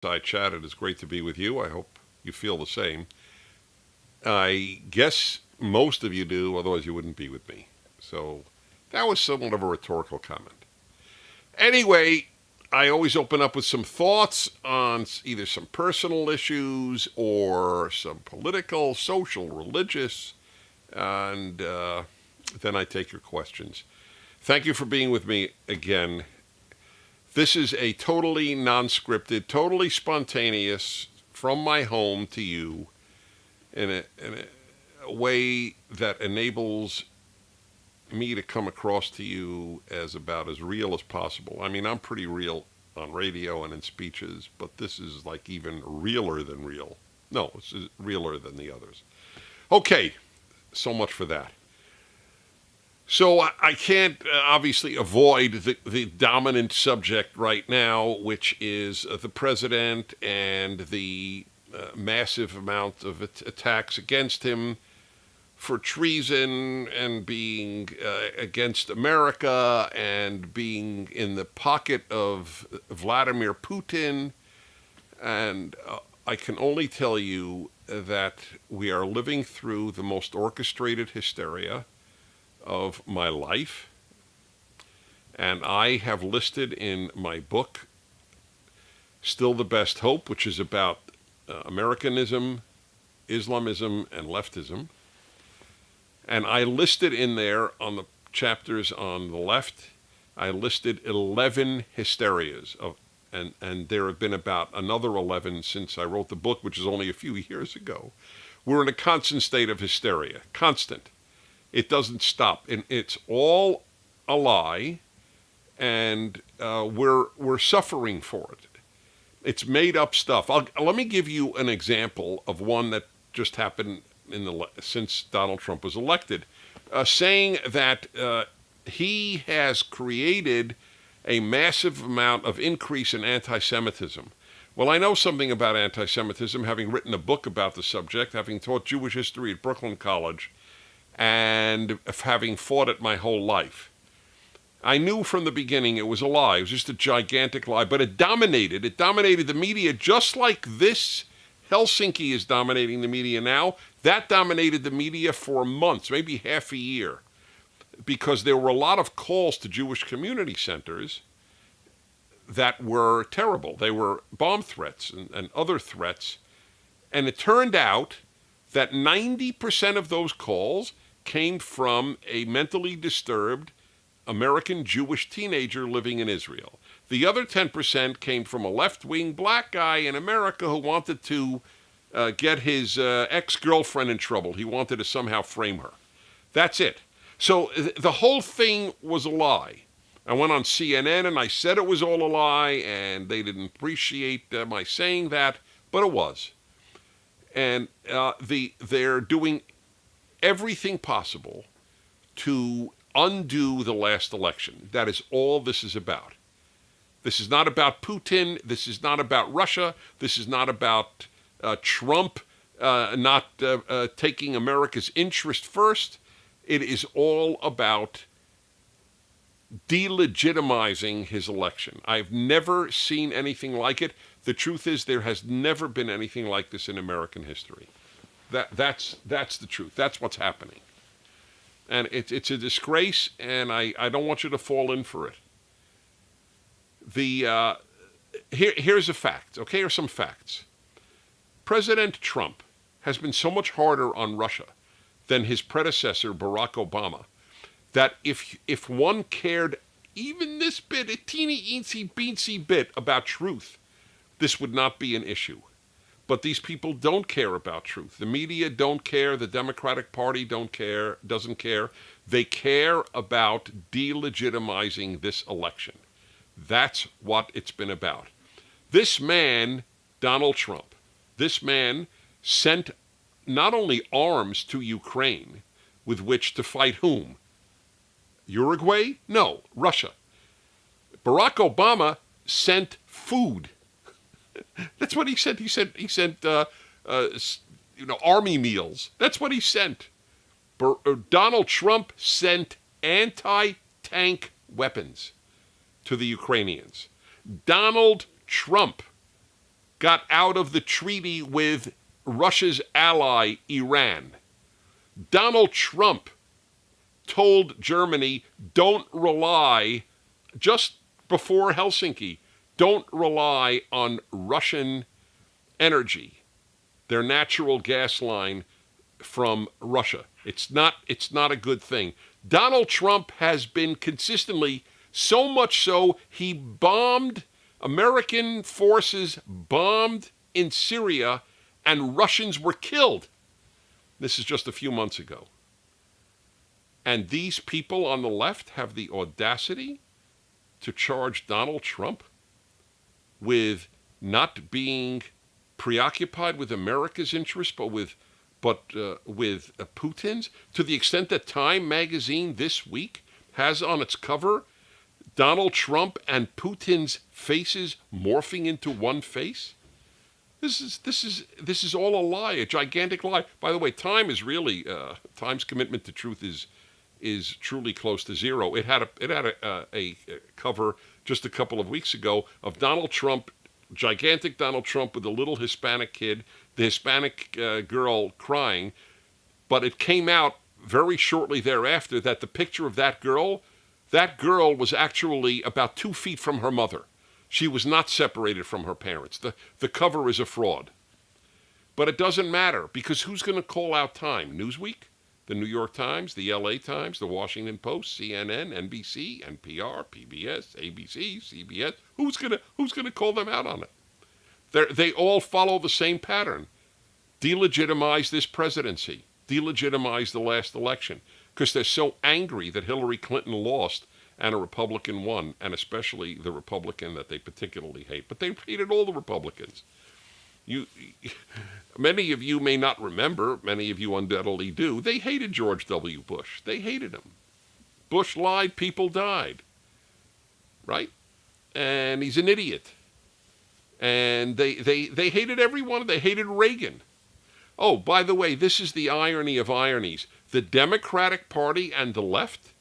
Fireside Chat. It is great to be with you. I hope you feel the same. I guess most of you do, otherwise you wouldn't be with me. So that was somewhat of a rhetorical comment. Anyway, I always open up with some thoughts on either some personal issues or some political, social, religious, and then I take your questions. Thank you for being with me again. This is a totally non-scripted, totally spontaneous, from my home to you, in a way that enables me to come across to you as about as real as possible. I mean, I'm pretty real on radio and in speeches, but this is like even realer than real. No, it's realer than the others. Okay, so much for that. So I can't obviously avoid the dominant subject right now, which is the president and the massive amount of attacks against him for treason and being against America and being in the pocket of Vladimir Putin. And I can only tell you that we are living through the most orchestrated hysteria of my life. And I have listed in my book, Still the Best Hope, which is about Americanism, Islamism, and leftism. And I listed in there on the chapters on the left, I listed 11 hysterias and there have been about another 11 since I wrote the book, which is only a few years ago. We're in a constant state of hysteria, constant. It doesn't stop, and it's all a lie, and we're suffering for it. It's made up stuff. Let me give you an example of one that just happened since Donald Trump was elected, saying that he has created a massive amount of increase in anti-Semitism. Well, I know something about anti-Semitism, having written a book about the subject, having taught Jewish history at Brooklyn College, and having fought it my whole life. I knew from the beginning it was a lie. It was just a gigantic lie, but it dominated. It dominated the media just like this Helsinki is dominating the media now. That dominated the media for months, maybe half a year, because there were a lot of calls to Jewish community centers that were terrible. They were bomb threats and other threats. And it turned out that 90% of those calls came from a mentally disturbed American Jewish teenager living in Israel. The other 10% came from a left-wing black guy in America who wanted to get his ex-girlfriend in trouble. He wanted to somehow frame her. That's it. So the whole thing was a lie. I went on CNN and I said it was all a lie, and they didn't appreciate my saying that, but it was. And they're doing everything possible to undo the last election. That is all this is about. This is not about Putin. This is not about Russia. This is not about Trump not taking America's interest first. It is all about delegitimizing his election. I've never seen anything like it. The truth is, there has never been anything like this in American history. That's the truth. That's what's happening. And it's a disgrace, and I don't want you to fall in for it. Here's a fact, okay? Here's some facts. President Trump has been so much harder on Russia than his predecessor, Barack Obama, that if one cared even this bit, a teeny eensy bit about truth, this would not be an issue. But these people don't care about truth. The media don't care. The Democratic Party doesn't care. They care about delegitimizing this election. That's what it's been about. This man, Donald Trump, this man sent not only arms to Ukraine with which to fight whom? Uruguay? No, Russia. Barack Obama sent food. That's what he sent. He sent army meals. That's what he sent. Donald Trump sent anti-tank weapons to the Ukrainians. Donald Trump got out of the treaty with Russia's ally, Iran. Donald Trump told Germany, don't rely, just before Helsinki, don't rely on Russian energy, their natural gas line from Russia. It's not a good thing. Donald Trump has been consistently, so much so, he bombed, American forces bombed in Syria, and Russians were killed. This is just a few months ago. And these people on the left have the audacity to charge Donald Trump with not being preoccupied with America's interests, but with Putin's, to the extent that Time magazine this week has on its cover Donald Trump and Putin's faces morphing into one face. This is all a lie, a gigantic lie. By the way, Time is really Time's commitment to truth is truly close to zero. It had a cover just a couple of weeks ago of Donald Trump, gigantic Donald Trump with a little Hispanic kid, the Hispanic girl crying, but it came out very shortly thereafter that the picture of that girl was actually about 2 feet from her mother. She was not separated from her parents. The cover is a fraud. But it doesn't matter, because who's going to call out Time? Newsweek? The New York Times? The LA Times? The Washington Post? CNN? NBC? NPR? PBS? ABC? CBS? Who's going to call them out on it? They all follow the same pattern. Delegitimize this presidency. Delegitimize the last election. Because they're so angry that Hillary Clinton lost and a Republican won, and especially the Republican that they particularly hate. But they hated all the Republicans. Many of you may not remember, many of you undoubtedly do, they hated George W. Bush. They hated him. Bush lied, people died. Right? And he's an idiot. And they hated everyone. They hated Reagan. Oh, by the way, this is the irony of ironies. The Democratic Party and the left,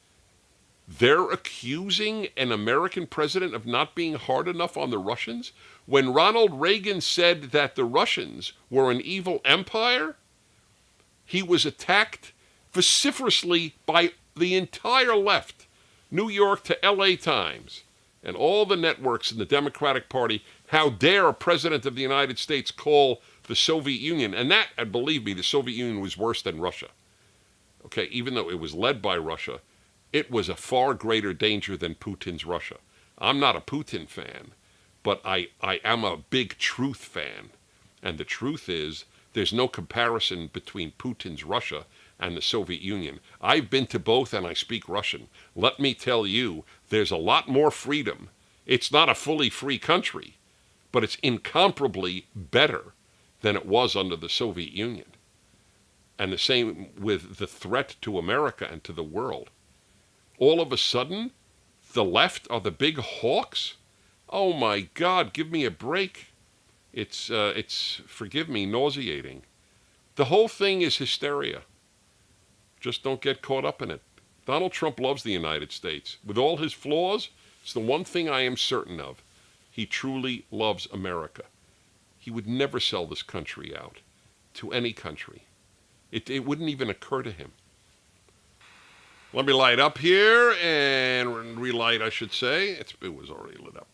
they're accusing an American president of not being hard enough on the Russians. When Ronald Reagan said that the Russians were an evil empire, he was attacked vociferously by the entire left, New York to LA Times, and all the networks in the Democratic Party. How dare a president of the United States call the Soviet Union, and that, and believe me, the Soviet Union was worse than Russia. Okay, even though it was led by Russia, it was a far greater danger than Putin's Russia. I'm not a Putin fan, but I am a big truth fan. And the truth is, there's no comparison between Putin's Russia and the Soviet Union. I've been to both and I speak Russian. Let me tell you, there's a lot more freedom. It's not a fully free country, but it's incomparably better than it was under the Soviet Union. And the same with the threat to America and to the world. All of a sudden, the left are the big hawks? Oh my God, give me a break. It's forgive me, nauseating. The whole thing is hysteria. Just don't get caught up in it. Donald Trump loves the United States. With all his flaws, it's the one thing I am certain of. He truly loves America. He would never sell this country out to any country. It wouldn't even occur to him. Let me light up here, and relight, I should say. It was already lit up.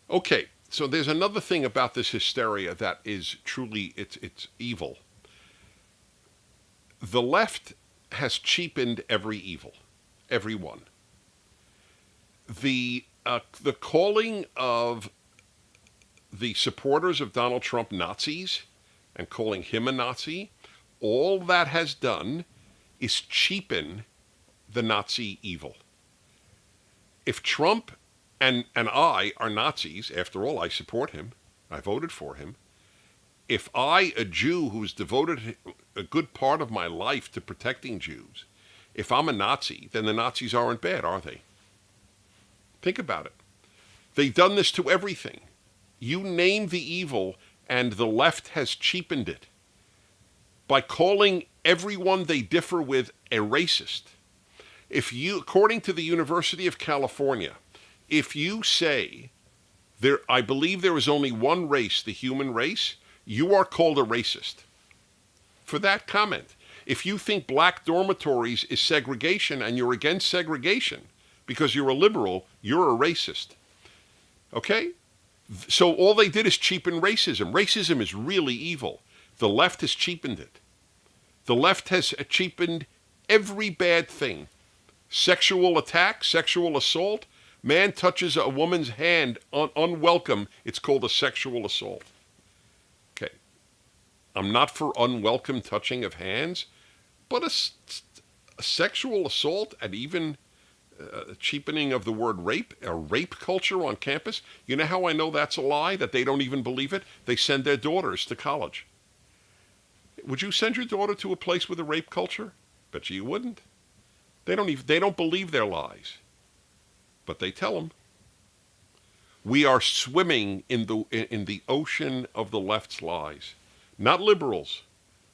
Okay, so there's another thing about this hysteria that is truly, it's evil. The left has cheapened every evil, every one. The calling of the supporters of Donald Trump Nazis and calling him a Nazi, all that has done is cheapen the Nazi evil. If Trump and I are Nazis, after all, I support him, I voted for him. If I, a Jew who's devoted a good part of my life to protecting Jews, if I'm a Nazi, then the Nazis aren't bad, are they? Think about it. They've done this to everything. You name the evil, and the left has cheapened it by calling everyone they differ with a racist. If you, according to the University of California, if you say I believe there is only one race, the human race. You are called a racist for that comment. If you think black dormitories is segregation and you're against segregation because you're a liberal, you're a racist. Okay? So all they did is cheapen racism. Racism is really evil. The left has cheapened it. The left has cheapened every bad thing. Sexual attack, sexual assault. Man touches a woman's hand unwelcome. It's called a sexual assault. Okay. I'm not for unwelcome touching of hands, but a sexual assault and even cheapening of the word rape, a rape culture on campus. You know how I know that's a lie, that they don't even believe it? They send their daughters to college. Would you send your daughter to a place with a rape culture? Bet you wouldn't. They don't believe their lies, but they tell them. We are swimming in the ocean of the left's lies. Not liberals.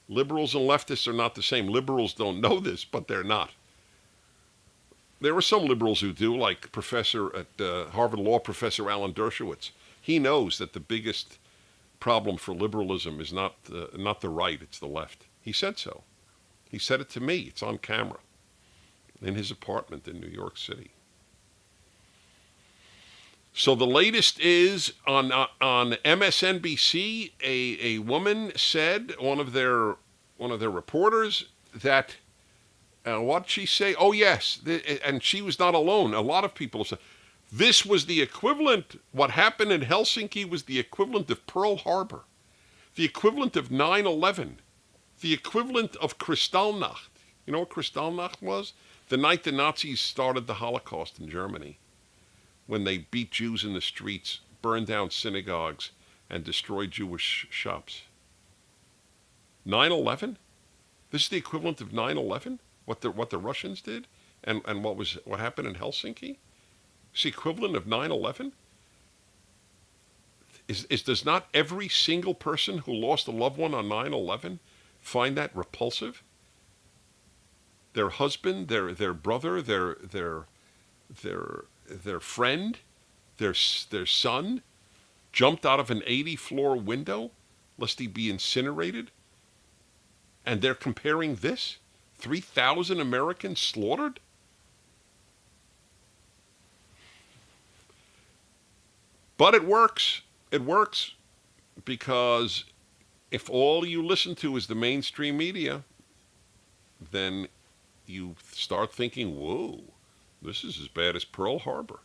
Liberals and leftists are not the same. Liberals don't know this, but they're not. There are some liberals who do, like Professor at Harvard Law, Professor Alan Dershowitz. He knows that the biggest problem for liberalism is not the right, it's the left. He said so. He said it to me. It's on camera in his apartment in New York City. So the latest is on MSNBC. A woman said, one of their reporters, that what'd she say? Oh yes, and she was not alone. A lot of people said this was the equivalent. What happened in Helsinki was the equivalent of Pearl Harbor, the equivalent of 9/11, the equivalent of Kristallnacht. You know what Kristallnacht was? The night the Nazis started the Holocaust in Germany, when they beat Jews in the streets, burned down synagogues, and destroyed Jewish shops. 9/11? This is the equivalent of 9/11? What the Russians did? And what happened in Helsinki? It's the equivalent of 9/11? Does not every single person who lost a loved one on 9/11 find that repulsive? Their husband, their brother, their friend, their son jumped out of an 80-floor window lest he be incinerated. And they're comparing this? 3,000 Americans slaughtered? But it works. It works because if all you listen to is the mainstream media, then you start thinking, whoa, this is as bad as Pearl Harbor.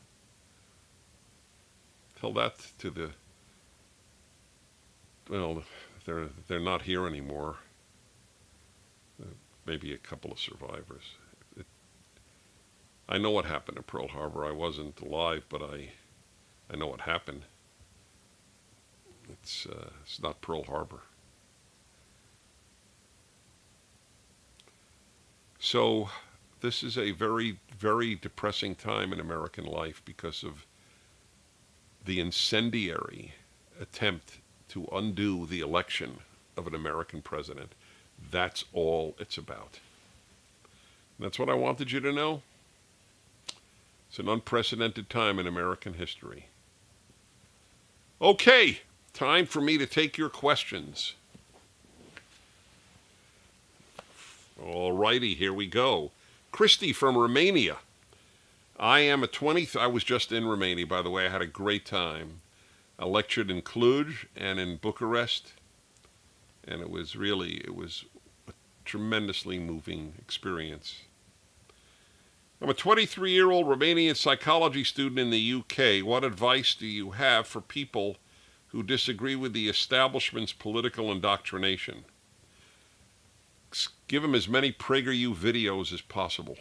Tell that to the, well, they're not here anymore. Maybe a couple of survivors. I know what happened at Pearl Harbor. I wasn't alive, but I know what happened. It's not Pearl Harbor. So this is a very, very depressing time in American life because of the incendiary attempt to undo the election of an American president. That's all it's about. And that's what I wanted you to know. It's an unprecedented time in American history. Okay, time for me to take your questions. All righty, here we go. Christy from Romania. I was just in Romania, by the way. I had a great time. I lectured in Cluj and in Bucharest, and it was a tremendously moving experience. I'm a 23-year-old Romanian psychology student in the UK. What advice do you have for people who disagree with the establishment's political indoctrination? Give them as many PragerU videos as possible.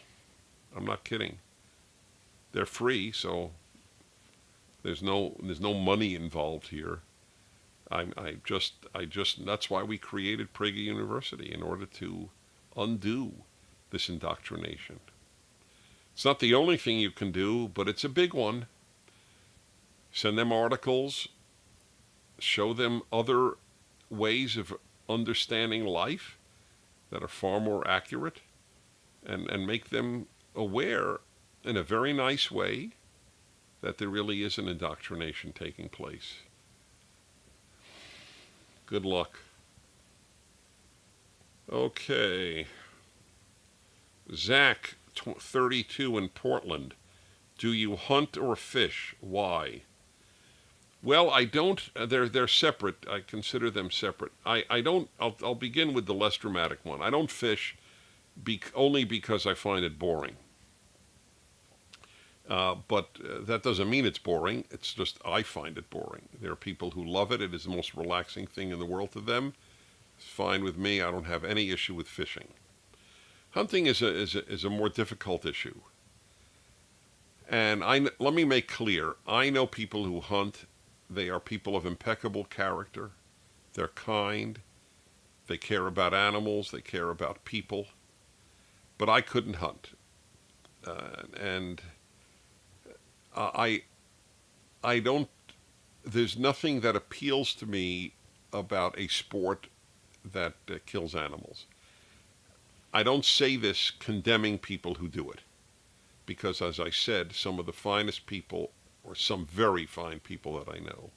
I'm not kidding. They're free, so there's no money involved here. That's why we created Prager University, in order to undo this indoctrination. It's not the only thing you can do, but it's a big one. Send them articles, show them other ways of understanding life that are far more accurate, and make them aware in a very nice way that there really is an indoctrination taking place. Good luck. Okay. Zach, 32 in Portland. Do you hunt or fish? Why? Well, I don't. They're separate. I consider them separate. I don't. I'll begin with the less dramatic one. I don't fish only because I find it boring. But that doesn't mean it's boring. It's just I find it boring. There are people who love it. It is the most relaxing thing in the world to them. It's fine with me. I don't have any issue with fishing. Hunting is a more difficult issue. And let me make clear, I know people who hunt. They are people of impeccable character. They're kind. They care about animals. They care about people. But I couldn't hunt. And I don't, there's nothing that appeals to me about a sport that kills animals. I don't say this condemning people who do it. Because as I said, some of the finest people, or some very fine people that I know,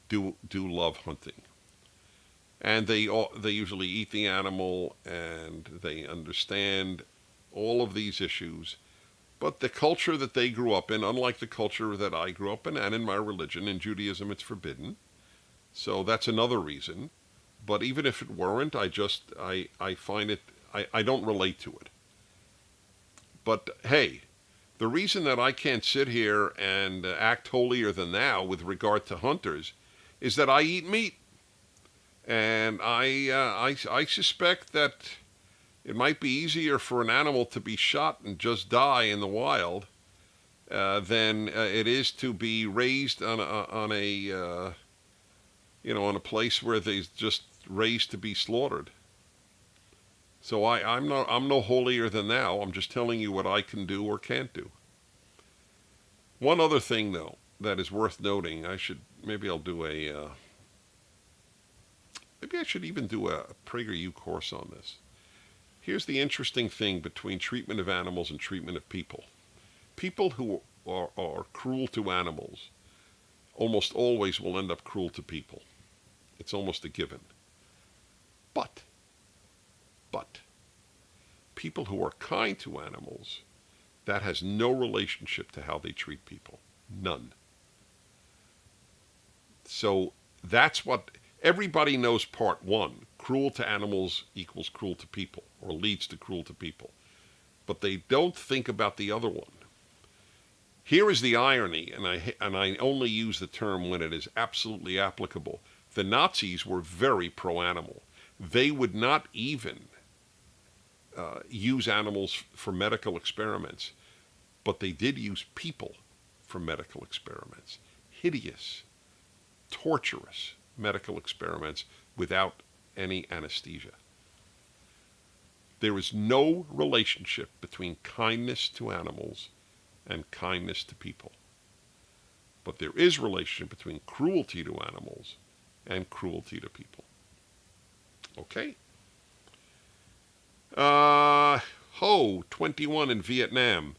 do love hunting. And they usually eat the animal, and they understand all of these issues. But the culture that they grew up in, unlike the culture that I grew up in, and in my religion, in Judaism it's forbidden. So that's another reason. But even if it weren't, I find it, I don't relate to it. But hey, the reason that I can't sit here and act holier than thou with regard to hunters is that I eat meat. And I suspect that it might be easier for an animal to be shot and just die in the wild than it is to be raised on a place where they're just raised to be slaughtered. So I'm no holier than thou. I'm just telling you what I can do or can't do. One other thing, though, that is worth noting, maybe I should even do a PragerU course on this. Here's the interesting thing between treatment of animals and treatment of people. People who are cruel to animals almost always will end up cruel to people. It's almost a given. But people who are kind to animals, that has no relationship to how they treat people. None. So that's what everybody knows. Part one, cruel to animals equals cruel to people, or leads to cruel to people. But they don't think about the other one. Here is the irony, and I only use the term when it is absolutely applicable. The Nazis were very pro-animal. They would not even use animals for medical experiments, but they did use people for medical experiments. Hideous, torturous medical experiments without any anesthesia. There is no relationship between kindness to animals and kindness to people. But there is relationship between cruelty to animals and cruelty to people. Okay? Ho, 21 in Vietnam.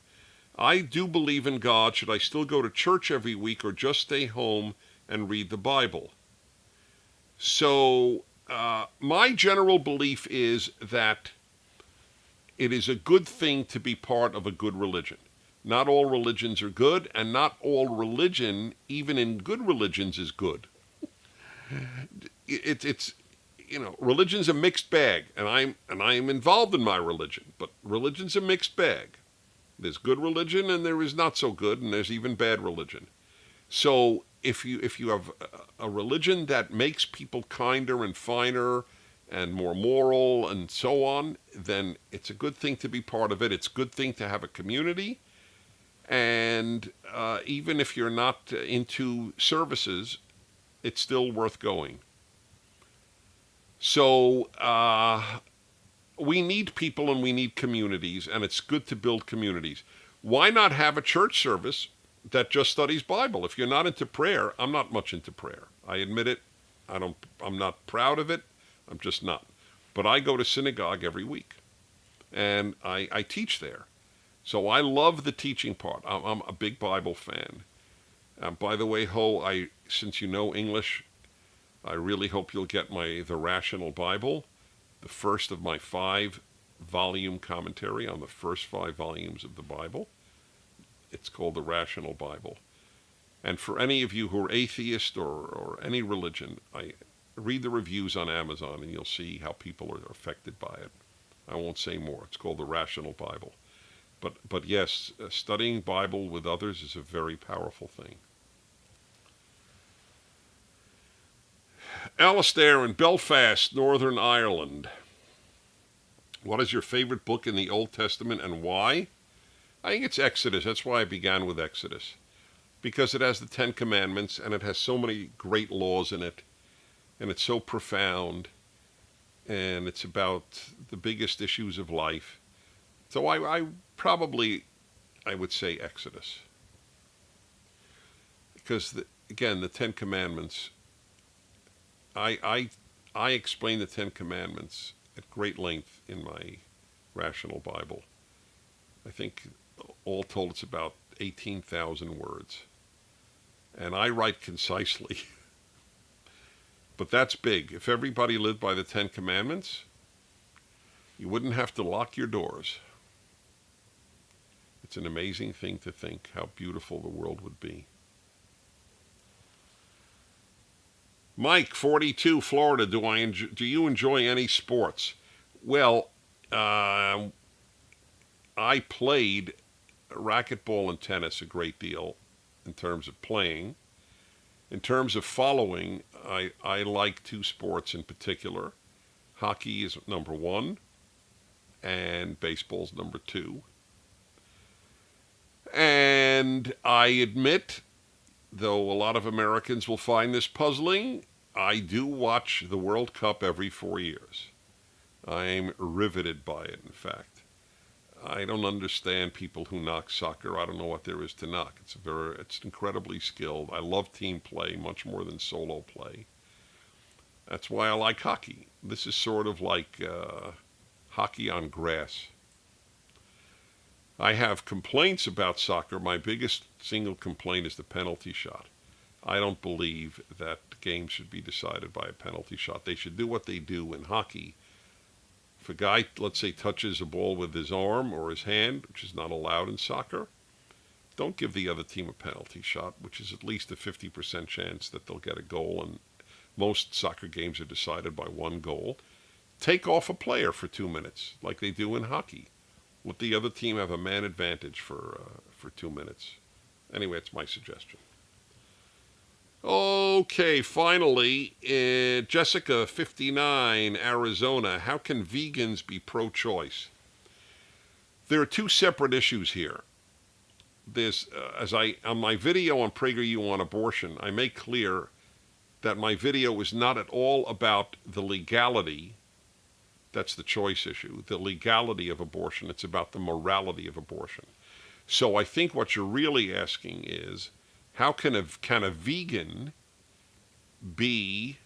I do believe in God. Should I still go to church every week or just stay home and read the Bible? So, my general belief is that it is a good thing to be part of a good religion. Not all religions are good, and not all religion, even in good religions, is good. It's religion's a mixed bag, and I'm involved in my religion, but religion's a mixed bag. There's good religion, and there is not so good, and there's even bad religion. So if you have a religion that makes people kinder and finer and more moral and so on, then it's a good thing to be part of it. It's a good thing to have a community. And even if you're not into services, it's still worth going. So we need people and we need communities, and it's good to build communities. Why not have a church service that just studies Bible? If you're not into prayer, I'm not much into prayer. I admit it. I'm not proud of it. I'm just not. But I go to synagogue every week, and I teach there. So I love the teaching part. I'm a big Bible fan. By the way, Ho, since you know English, I really hope you'll get The Rational Bible, the first of my 5-volume commentary on the first 5 volumes of the Bible. It's called The Rational Bible. And for any of you who are atheist or any religion, I read the reviews on Amazon and you'll see how people are affected by it. I won't say more. It's called The Rational Bible. But yes, studying Bible with others is a very powerful thing. Alistair in Belfast, Northern Ireland. What is your favorite book in the Old Testament and why? I think it's Exodus. That's why I began with Exodus. Because it has the 10 Commandments and it has so many great laws in it. And it's so profound. And it's about the biggest issues of life. So I would say Exodus. Because, again, the 10 Commandments, I explain the 10 Commandments at great length in my Rational Bible. I think all told it's about 18,000 words. And I write concisely. But that's big. If everybody lived by the 10 Commandments, you wouldn't have to lock your doors. It's an amazing thing to think how beautiful the world would be. Mike, 42, Florida. Do you enjoy any sports? Well, I played racquetball and tennis a great deal in terms of playing. In terms of following, I like 2 sports in particular. Hockey is number 1, and baseball's number 2. And I admit, though a lot of Americans will find this puzzling, I do watch the World Cup every 4 years. I'm riveted by it, in fact. I don't understand people who knock soccer. I don't know what there is to knock. It's incredibly skilled. I love team play much more than solo play. That's why I like hockey. This is sort of like hockey on grass. I have complaints about soccer. My biggest single complaint is the penalty shot. I don't believe that games should be decided by a penalty shot. They should do what they do in hockey. If a guy, let's say, touches a ball with his arm or his hand, which is not allowed in soccer, don't give the other team a penalty shot, which is at least a 50% chance that they'll get a goal, and most soccer games are decided by 1 goal. Take off a player for 2 minutes, like they do in hockey. Let the other team have a man advantage for 2 minutes. Anyway, it's my suggestion. Okay, finally, Jessica, 59, Arizona. How can vegans be pro-choice? There are 2 separate issues here. There's, on my video on PragerU on abortion, I make clear that my video is not at all about the legality. That's the choice issue, the legality of abortion. It's about the morality of abortion. So I think what you're really asking is, how can a vegan be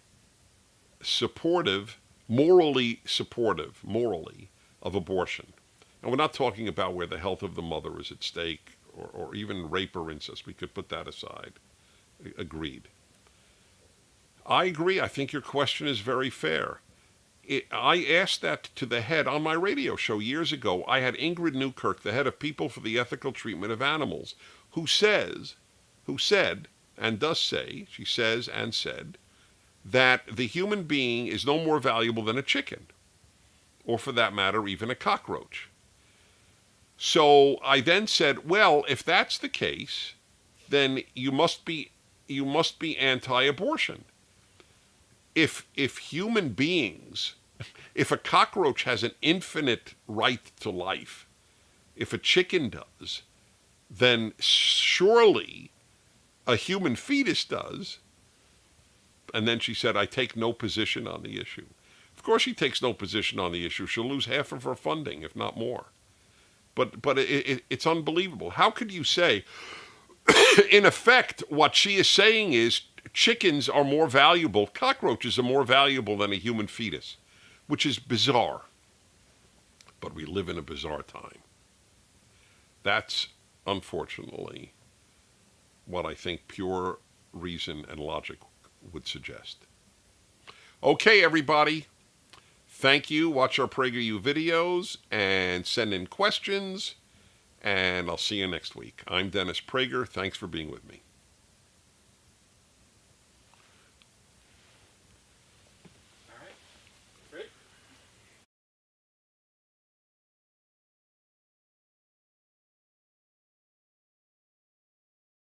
morally supportive of abortion? And we're not talking about where the health of the mother is at stake or even rape or incest. We could put that aside. Agreed. I agree. I think your question is very fair. I asked that to the head on my radio show years ago. I had Ingrid Newkirk, the head of People for the Ethical Treatment of Animals, who said, and does say, she says and said, that the human being is no more valuable than a chicken, or for that matter, even a cockroach. So I then said, well, if that's the case, then you must be anti-abortion. If human beings, if a cockroach has an infinite right to life, if a chicken does, then surely a human fetus does. And then she said, I take no position on the issue. Of course she takes no position on the issue. She'll lose half of her funding, if not more. But it's unbelievable. How could you say, in effect, what she is saying is chickens are more valuable, cockroaches are more valuable than a human fetus, which is bizarre. But we live in a bizarre time. That's, unfortunately, what I think pure reason and logic would suggest. Okay, everybody. Thank you. Watch our PragerU videos and send in questions. And I'll see you next week. I'm Dennis Prager. Thanks for being with me.